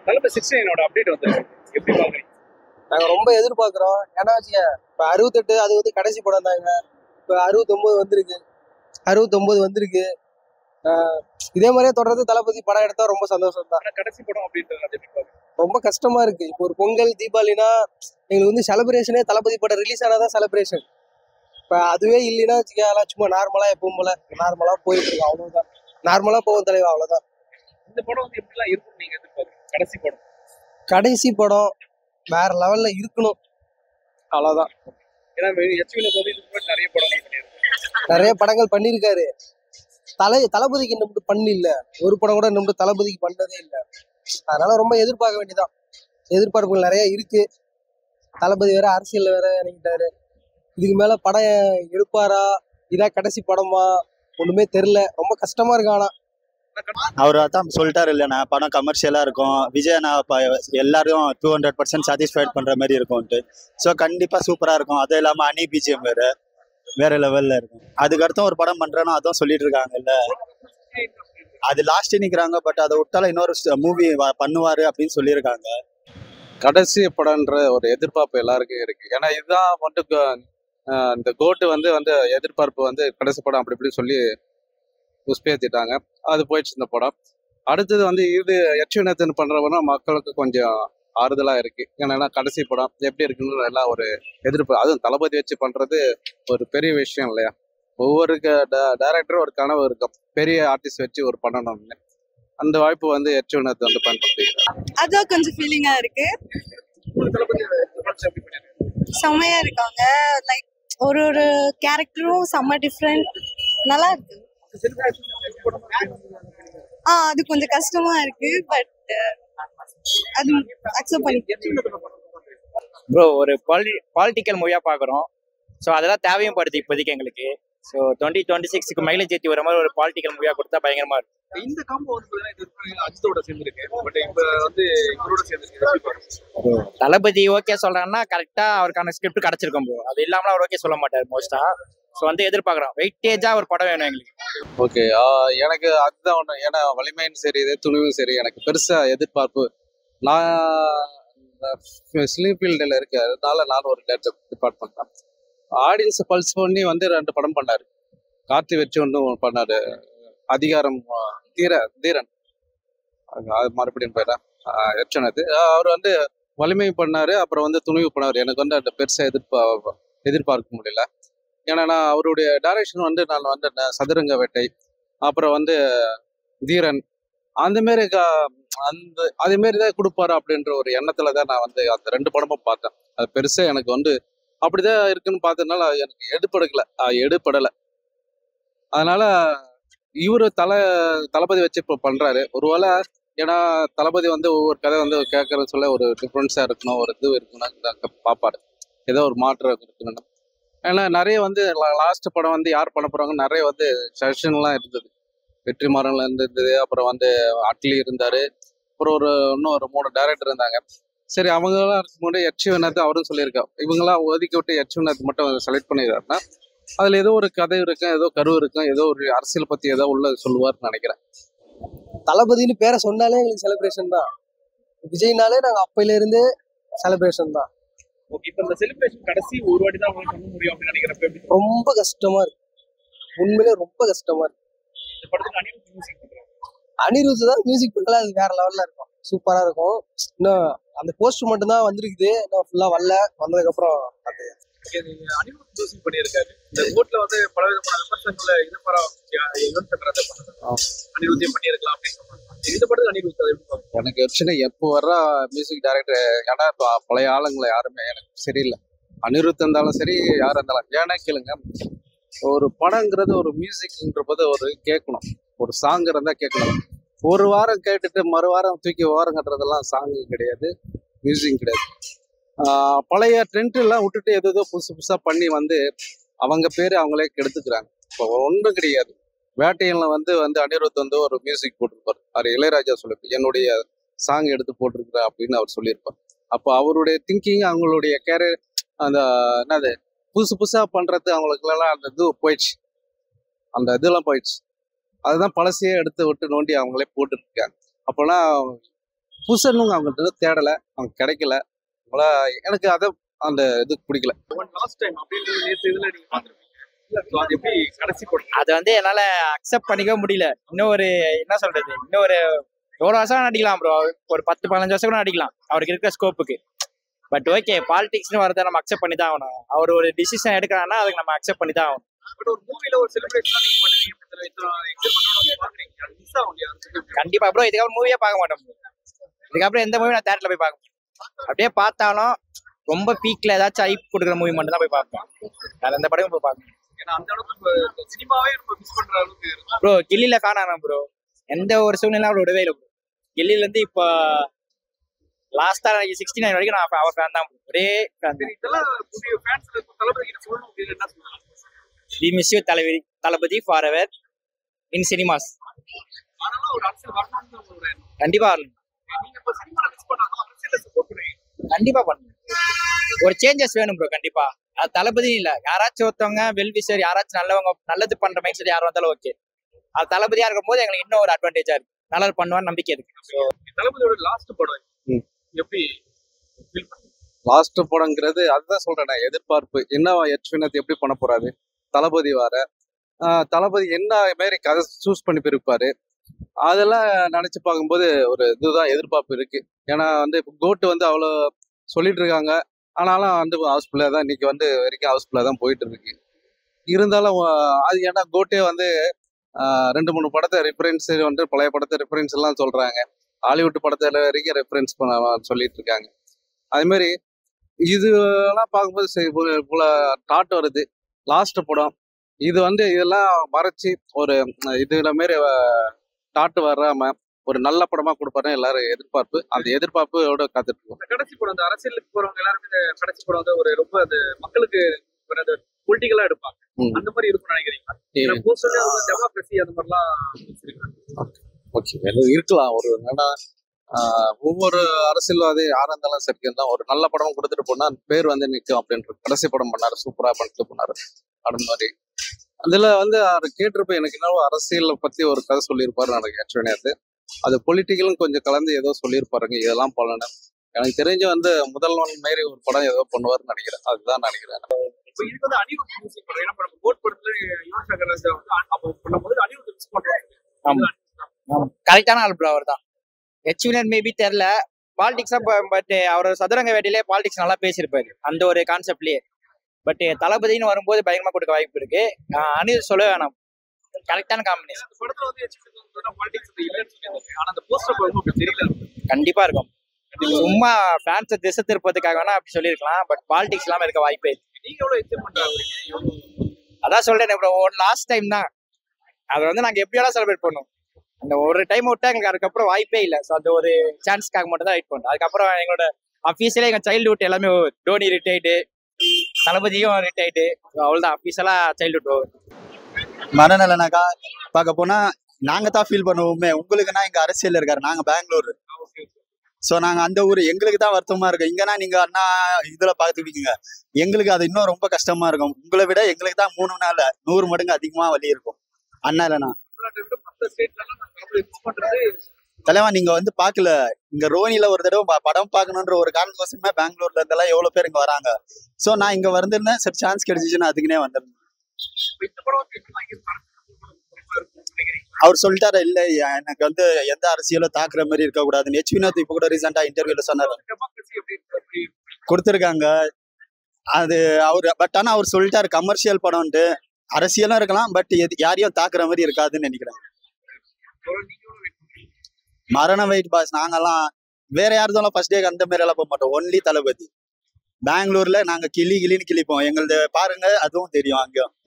தளபதி 69 update வந்திருக்கு. எப்படி பாக்குறீங்க? நாங்க ரொம்ப எதிர்பார்க்கிறோம். ஏன்னா வச்சுக்க, இப்ப 68 அது வந்து கடைசி படம் தாங்க. இப்ப 69 வந்திருக்கு. 69 வந்திருக்கு. இதே மாதிரியே தொடர்ந்து தளபதி படம் எடுத்தா ரொம்ப சந்தோஷம் தான். ஆனா கடைசி படம் அப்படின்றது அது எப்படி பாக்குறீங்க? ரொம்ப கஷ்டமா இருக்கு. இப்போ ஒரு பொங்கல் தீபாவளினா எங்களுக்கு வந்து செலிப்ரேஷனே தளபதி படம் ரிலீஸ் ஆனாதான் செலிப்ரேஷன். இப்ப அதுவே இல்லைன்னா வச்சுக்க, அதெல்லாம் சும்மா நார்மலா எப்பவும் போல நார்மலா போயிட்டு இருக்கோம், அவ்வளவுதான். நார்மலா போகும் தலைவா, அவ்வளவுதான். இந்த படம் வந்து எப்படிலாம் இருக்கும்னு நீங்க எதிர்பார்க்குறீங்க? கடைசி படம் கடைசி படம் வேற லெவல்ல இருக்கணும், அவ்வளவுதான். ஏன்னா எச்வில வந்து இதுக்கு முன்னாடி நிறைய படங்கள் பண்ணியிருக்காங்க. நிறைய படங்கள் பண்ணியிருக்காரு. தளபதிக்கு இன்னும் பண்ணி இல்ல, ஒரு படம் கூட இன்னும் தளபதிக்கு பண்ணதே இல்லை. அதனால ரொம்ப எதிர்பார்க்க வேண்டியதான். எதிர்பார்ப்புகள் நிறைய இருக்கு. தளபதி வேற அரசியல் வேற இறங்கிட்டாரு. இதுக்கு மேல படம் எடுப்பாரா, இதான் கடைசி படமா, ஒண்ணுமே தெரியல. ரொம்ப கஷ்டமா இருக்கு. ஆனா அவர் அதான் சொல்லிட்டாரு இல்லைண்ணா, படம் கமர்ஷியலா இருக்கும், விஜயண்ணா எல்லாரும் 200% சாட்டிஸ்ஃபைட் பண்ற மாதிரி இருக்கும்ட்டு. ஸோ கண்டிப்பா சூப்பரா இருக்கும். அதுவும் இல்லாம அனி பிஜிஎம் வேற லெவல்ல இருக்கும். அதுக்கடுத்தும் ஒரு படம் பண்றேன்னா அதுவும் சொல்லிட்டு இருக்காங்கல்ல, அது லாஸ்ட் நிக்கிறாங்க. பட் அதை விட்டாலும் இன்னொரு மூவி பண்ணுவாரு அப்படின்னு சொல்லியிருக்காங்க. கடைசி படம்ன்ற ஒரு எதிர்பார்ப்பு எல்லாருக்கும் இருக்கு. ஏன்னா இதுதான் வந்து இந்த கோட்டு வந்து எதிர்பார்ப்பு கடைசி படம் அப்படி இப்படி சொல்லி உஸ்பேத்திட்டாங்க. அது போயிடுச்சு இந்த படம். அடுத்தது இது யட்சுநேத்தன் பண்றவனா மக்களுக்கு கொஞ்சம் ஆறுதலா இருக்கு. ஏன்னா கடைசி படம் எப்படி இருக்குன்னு எல்லாம் ஒரு எதிர்ப்பு. அதுவும் தளபதி வச்சு பண்றது ஒரு பெரிய விஷயம் இல்லையா? ஒவ்வொரு டைரக்டரும் ஒரு கனவு இருக்கும், பெரிய ஆர்டிஸ்ட் வச்சு ஒரு பண்ணணும்னு. அந்த வாய்ப்பு யட்சுநேத்தன் பயன்படுத்திக்கிறார். அதான் கொஞ்சம் ஃபீலிங்கா இருக்கு. செம்மையா இருக்காங்க. லைக் ஒரு ஒரு கேரக்டரும் செம்ம டிஃப்ரெண்ட், நல்லா இருக்கு. அது கொஞ்சம் கஷ்டமா இருக்கு. பட் அது அக்செப்ட் பண்ணி ப்ரோ ஒரு பாலிட்டிக்கல் மூவியா பாக்குறோம். ஸோ அதெல்லாம் தேவையும் படுது இப்போதைக்கு எங்களுக்கு. ஸோ 2026க்கு மைலேஜ் ஏற்றி வர மாதிரி ஒரு பாலிட்டிக்கல் மூவியா கொடுத்தா பயங்கரமா இருக்கும். இந்த காம்போ அஜித்தோட சேர்ந்துருக்கு. பட் இப்ப இவரோட சேர்ந்துருக்கு. தளபதி ஓகே சொல்றாங்கன்னா கரெக்டா அவருக்கான ஸ்கிரிப்ட் கிடைச்சிருக்கும் ப்ரோ. அது இல்லாம அவர் ஓகே சொல்ல மாட்டார் மோஸ்டா. ஸோ எதிர்பார்க்குறோம், வெயிட்டேஜா ஒரு படம் வேணும் எங்களுக்கு. ஓகே, எனக்கு அதுதான் ஒன்று. ஏன்னா வலிமையும் சரி துணிவும் சரி எனக்கு பெருசா எதிர்பார்ப்பு. நான் ஃபிலிம் ஃபீல்டில் இருக்கிறதுனால நான் ஒரு டிபார்ட்மெண்ட் தான். ஆடியன்ஸை பல்ஸ் பண்ணி 2 படம் பண்ணாரு. கார்த்தி வச்சு ஒன்று பண்ணாரு, அதிகாரம், தீரன். அது மறுபடியும் போயிடா யட்சுநேத். அவர் வலிமை பண்ணாரு, அப்புறம் துணிவு பண்ணாரு. எனக்கு அந்த பெருசா எதிர்பார்க்க முடியல. ஏன்னா அவருடைய டைரக்ஷன் நான் சதுரங்க வேட்டை, அப்புறம் தீரன், அந்த மாரி அதே மாரி தான் கொடுப்பாரு அப்படின்ற ஒரு எண்ணத்துல தான் நான் அந்த 2 படமும் பார்த்தேன். அது பெருசா எனக்கு அப்படிதான் இருக்குன்னு பார்த்ததுனால எனக்கு எடுபடலை. அதனால இவரு தளபதி வச்சு இப்போ பண்றாரு. ஒருவேளை ஏன்னா தளபதி ஒவ்வொரு கதை கேட்கறது சொல்ல ஒரு டிஃப்ரென்ஸா இருக்கணும், ஒரு இது இருக்கணும் பார்ப்பாரு, ஏதோ ஒரு மாற்றம் இருக்கணும். ஏன்னா நிறைய லாஸ்ட் படம் யார் பண்ண போறாங்க நிறைய சஜஷன்லாம் இருந்தது. வெற்றிமாறன்ல இருந்தது, அப்புறம் அட்லி இருந்தாரு, அப்புறம் இன்னும் ஒரு 3 டைரக்டர் இருந்தாங்க. சரி, அவங்கெல்லாம் இருக்கும்போது யட்சுநேத் அவரும் சொல்லியிருக்காரு, இவங்கெல்லாம் ஒதுக்கி விட்டு யட்சுநேத் மட்டும் செலக்ட் பண்ணிடுறாருன்னா அதுல ஏதோ ஒரு கதை இருக்கும், ஏதோ கரு இருக்கும், ஏதோ ஒரு அரசியல் பத்தி ஏதோ உள்ள சொல்லுவார்னு நினைக்கிறேன். தளபதினு பேரை சொன்னாலே எங்களுக்கு செலிப்ரேஷன் தான். விஜய்னாலே நாங்க அப்பையில இருந்தே செலிப்ரேஷன் தான். ஓகே, இப்ப இந்த செலிப்ரேஷன் கடைசி ஒரு வாட்டி தான் பண்ண முடியும் அப்படின்னு நினைக்கிறேன். ரொம்ப கஷ்டமா இருக்கு, உண்மையிலே ரொம்ப கஷ்டமா இருக்கு. இந்த படத்துக்கு அனிருத் மியூசிக் பண்றாங்க. அனிருத் தான் மியூசிக் பண்ணல, அது வேற லெவல்ல இருக்கும், சூப்பரா இருக்கும். இன்னும் அந்த போஸ்ட் மட்டும் தான் வந்திருக்குது, இன்னும் ஃபுல்லா வரல. வந்ததுக்கு அப்புறம் அனிருத் மியூசிக் பண்ணியிருக்காரு. இந்த கோட்ல பல விதமான விமர்சனங்களை அனிருத்தே பண்ணியிருக்கலாம் அப்படின்னு சொல்றாங்க. இந்த படத்துக்கு அனிருத் எனக்கு யோசனை எப்போ வர்ற மியூசிக் டைரக்டர், ஏன்னா பழைய ஆளுங்களை யாருமே எனக்கு சரியில்லை. அனிருத் இருந்தாலும் சரி, யார் இருந்தாலும். ஏன்னா கேளுங்க, ஒரு படங்கிறது ஒரு மியூசிக்ன்ற போது ஒரு கேட்கணும், ஒரு சாங் இருந்தா கேட்கணும். ஒரு வாரம் கேட்டுட்டு மறு வாரம் தூக்கி ஓரம் கட்டுறதெல்லாம் சாங்கு கிடையாது, மியூசிக் கிடையாது. பழைய ட்ரெண்ட் எல்லாம் விட்டுட்டு ஏதோ புதுசு புதுசா பண்ணி அவங்க பேரு அவங்களே கெடுத்துக்கிறாங்க. இப்போ ஒன்றும் கிடையாது. வேட்டையன்ல அனிருத் ஒரு மியூசிக் போட்டிருப்பார். அவர் இளையராஜா சொல்லியிருப்பார், என்னுடைய சாங் எடுத்து போட்டிருக்கிற அப்படின்னு அவர் சொல்லியிருப்பார். அப்போ அவருடைய திங்கிங், அவங்களுடைய கேரியர், என்னது புதுசு புதுசா பண்றது அவங்களுக்குலாம் அந்த இது போயிடுச்சு, அந்த இதெல்லாம் போயிடுச்சு. அதுதான் பழசையே எடுத்து விட்டு நோண்டி அவங்களே போட்டுட்டு இருக்காங்க. அப்போலாம் புதுசன்னு அவங்கள்ட்ட தேடலை, அவங்க கிடைக்கல. அவங்கள எனக்கு அதை அந்த இது பிடிக்கல. லாஸ்ட் டைம் அப்படின்றது நேற்று இதுல நீங்க பாத்துருப்பீங்க. So அது எப்படி கடைசி படம்? அது வந்து என்னால அக்செப்ட் பண்ணிக்கவே முடியல. இன்னும் ஒரு என்ன சொல்றது, இன்னும் ஒரு எவ்வளவு வருஷம் நடிக்கலாம் ப்ரோ, ஒரு 10-15 வருஷம் கூட நடிக்கலாம் அவருக்கு இருக்கிற ஸ்கோப்புக்கு. பட் ஓகே, பாலிடிக்ஸ்னு வரதை நம்ம அக்செப்ட் பண்ணி தான் ஆகணும். அவர் ஒரு டிசிஷன் எடுக்கிறாங்கன்னா அதுக்கு நம்ம அக்செப்ட் பண்ணி தான் ஆகணும். பட் ஒரு மூவில ஒரு செலிப்ரேஷன் நீங்க பண்ணுவீங்க, எக்ஸைட் பாக்குறீங்க, அது மிஸ் ஆகும் இல்லையா? கண்டிப்பா ப்ரோ, இதுக்கப்புறம் மூவியே பார்க்க மாட்டோம் bro. இதுக்கப்புறம் எந்த மூவி நான் தேட்டர்ல போய் பார்க்க மாட்டேன். அப்படியே பார்த்தாலும் ரொம்ப பீக்ல ஏதாச்சும் ஐப் கொடுக்குற மூவி மட்டும் தான் போய் பார்ப்பேன். வேற எந்த படமும் போய் பார்ப்பேன். ஏன்னா அந்த அளவுக்கு சினிமாவே நம்ம மிஸ் பண்ற அளவுக்கு இருக்கு. ப்ரோ கில்லில ஃபேன் ஆனேன் ப்ரோ, எந்த ஒரு சூழ்நிலை அவரோட விடவே இல்லை ப்ரோ. கில்லில இருந்து இப்போ லாஸ்டா 69 வரைக்கும் நான் அவர் ஃபேன் தான் bro. ஒரே ஃபேன். இதெல்லாம் புதிய ஃபேன்ஸ் தளபதி கிட்ட சொல்லணும் அப்படின்னு என்ன சொல்லுவாங்க? We miss you Thalapathy forever in cinemas. அதனால ஒரு அரசியல் வரணும்னு ஒரு கண்டிப்பா வரணும். நீங்க இப்ப சினிமா மிஸ் பண்ணாலும் அரசியல சப்போர்ட் பண்ணுவீங்க. கண்டிப்பா பண்ணணும். ஒரு சேஞ்சஸ் வேணும் ப்ரோ கண்டிப்பா. அது தளபதி இல்ல, யாராச்சும் ஒருத்தவங்க வெல்விஷர், யாராச்சும் நல்லவங்க, நல்லது பண்ற மைண்ட் செட் யாரும் வந்தாலும் ஓகே. அது தளபதியா இருக்கும் போது எங்களுக்கு இன்னும் ஒரு அட்வான்டேஜா இருக்கு, நல்லது பண்ணுவான்னு நம்பிக்கை இருக்கு. ஸோ தளபதியோட லாஸ்ட் படம் எப்படி ஃபீல் பண்ணுங்க? லாஸ்ட் படங்கிறது அதுதான் சொல்றேன், எதிர்பார்ப்பு என்ன யஷ்வினத் எப்படி பண்ண போறாரு, தளபதி வர தளபதி என்ன மாரி கதை சூஸ் பண்ணி போயிருப்பாரு, அதெல்லாம் நினைச்சு பார்க்கும்போது ஒரு இதுதான் எதிர்பார்ப்பு இருக்கு. ஏன்னா வந்து கோட்டு வந்து அவ்வளோ சொல்லிட்டு இருக்காங்க, ஆனாலும் வந்து ஹவுஸ்ஃபுல்லாக தான் இன்னைக்கு வந்து வரைக்கும் ஹவுஸ்ஃபுல்லாக தான் போயிட்டு இருக்கு. இருந்தாலும் அது ஏன்னா கோட்டே வந்து 2-3 படத்தை ரெஃபரன்ஸ் வந்து பழைய படத்தை ரெஃபரன்ஸ் எல்லாம் சொல்றாங்க, ஹாலிவுட் படத்துல வரைக்கும் ரெஃபரன்ஸ் பண்ண சொல்லிட்டு இருக்காங்க. அதே மாதிரி இதெல்லாம் பார்க்கும்போது சரி, இவ்வளோ டாட் வருது லாஸ்ட் படம், இது வந்து இதெல்லாம் மறைச்சி ஒரு இதுல மாரி டாட்டு வராம ஒரு நல்ல படமா கொடுப்பாரு எல்லாரும் எதிர்பார்ப்பு. அந்த எதிர்பார்ப்போட காத்துட்டு இருக்கோம். கடைசி படம் அந்த அரசியலுக்கு போறவங்க எல்லாருமே இந்த கடைசி படம் வந்து ஒரு ரொம்ப அது மக்களுக்கு பொலிட்டிக்கலா எடுப்பாங்க. அந்த மாதிரி இருக்கும்னு நினைக்கிறீங்களா? போஸ்டர்ல டெமோக்ரஸி அந்த மாதிரிலாம் ஓகே, இருக்கலாம். ஒரு என்னன்னா ஒவ்வொரு அரசியல்வாதி யாரா இருந்தாலும் சரி தான் ஒரு நல்ல படம் கொடுத்துட்டு போனா பேர் வந்து நிற்கும் அப்படின்ற. கடைசி படம் பண்ணாரு, சூப்பரா பண்ணிட்டு போனாரு. அந்த மாதிரி அதுல வந்து அவர் கேட்டிருப்ப எனக்கு என்னவோ அரசியலை பத்தி ஒரு கதை சொல்லியிருப்பாரு எனக்கு ஆக்சுவலி. அது பொலிட்டிக்கலும் கொஞ்சம் கலந்து ஏதோ சொல்லியிருப்பாருங்க, இதெல்லாம் பண்ணணும். எனக்கு தெரிஞ்ச வந்து முதல் மாரி ஒரு படம் ஏதோ பண்ணுவாருன்னு நினைக்கிறேன். அதுதான் நினைக்கிறேன். இப்போ இதுக்கு வந்து அனிருத் மியூசிக் படம், ஏன்னா நம்ம கோட் படத்துல யுவன் சங்கர் ராஜா வந்து அப்போ பண்ணும்போது அனிருத் மிஸ் பண்றாங்க. கரெக்டான ஆள் ப்ரோ அவர் தான். ஹெச்வினர் மேபி தெரியல பாலிடிக்ஸா, பட் அவர் சதுரங்க வேட்டையிலே பாலிடிக்ஸ் நல்லா பேசியிருப்பாரு அந்த ஒரு கான்செப்ட்லயே. பட் தளபதினு வரும்போது பயங்கரமா கொடுக்க வாய்ப்பு இருக்கு. அனிருத் சொல்ல வேணாம், கரெக்டான காம்பினேஷன். இந்த படத்துல வந்து பாலிடிக்ஸ் இல்லைன்னு சொல்லியிருந்தாங்க, ஆனா அந்த போஸ்டர் படம் அப்படி தெரியல. கண்டிப்பா இருக்கும். சும்மா ஃபேன்ஸை திசை திருப்பதுக்காக வேணா அப்படி சொல்லியிருக்கலாம், பட் பாலிடிக்ஸ் இல்லாம இருக்க வாய்ப்பே இல்லை. நீங்க எவ்வளவு எக்ஸ்பெக்ட் பண்றாங்க? அதான் சொல்றேன் ப்ரோ, ஒரு லாஸ்ட் டைம் தான் அதை வந்து நாங்க எப்படியெல்லாம் செலிப்ரேட் பண்ணோம். அந்த ஒரு டைம் விட்டா எங்களுக்கு அதுக்கப்புறம் வாய்ப்பே இல்லை. ஸோ அந்த ஒரு சான்ஸ்க்காக மட்டும் தான் வெயிட் பண்ணோம். அதுக்கப்புறம் எங்களோட அஃபீஷியலா எங்க சைல்ட்ஹுட் எல்லாமே டோனி ரிட்டையர்டு, தளபதியும் ரிட்டையர்டு, அவ்வளவுதான் அஃபீஷியலா சைல்ட்ஹுட். மனநலனாக்கா பார்க்க போனா நாங்க தான் ஃபீல் பண்ணுவோமே. உங்களுக்குன்னா இங்க அரசியல் இருக்காரு, நாங்க பெங்களூர். ஸோ நாங்க அந்த ஊர், எங்களுக்கு தான் வருத்தமா இருக்கும். இங்கன்னா நீங்க அண்ணா இதுல பாத்துக்கிட்டீங்க, எங்களுக்கு அது இன்னும் ரொம்ப கஷ்டமா இருக்கும். உங்களை விட எங்களுக்கு தான் 3 நாள் 100 மடங்கு அதிகமா வலி இருக்கும். அண்ணா இல்லைண்ணா தலைவா நீங்க வந்து பாக்கல, இங்க ரோனில ஒரு தடவை படம் பார்க்கணுன்ற ஒரு காரணத்துக்கோசமே பெங்களூர்ல இருந்தெல்லாம் எவ்வளவு பேர் இங்க வராங்க. சோ நான் இங்க வந்திருந்தேன், சரி சான்ஸ் கிடைச்சிச்சுன்னா அதுக்குன்னே வந்திருந்தேன். அவர் சொல்லிட்டாரு, இல்ல எனக்கு வந்து எந்த அரசியலும் தாக்குற மாதிரி இருக்க கூடாதுன்னு. ஹெச்வினோத் இப்ப கூட ரீசெண்டா இன்டர்வியூல சொன்னாரு, கொடுத்துருக்காங்க அது அவரு. பட் ஆனா அவர் சொல்லிட்டாரு கமர்ஷியல் படம்ட்டு, அரசியலும் இருக்கலாம் பட் யாரையும் தாக்குற மாதிரி இருக்காதுன்னு நினைக்கிறேன். மரண வெயிட் பாஸ். நாங்கெல்லாம் வேற யாருந்தாலும் ஃபர்ஸ்ட் டே அந்த மாதிரி எல்லாம் போக மாட்டோம், ஒன்லி தளபதி. பெங்களூர்ல நாங்க கிளின்னு கிளிப்போம், எங்களது பாருங்க, அதுவும் தெரியும் அங்கேயும்.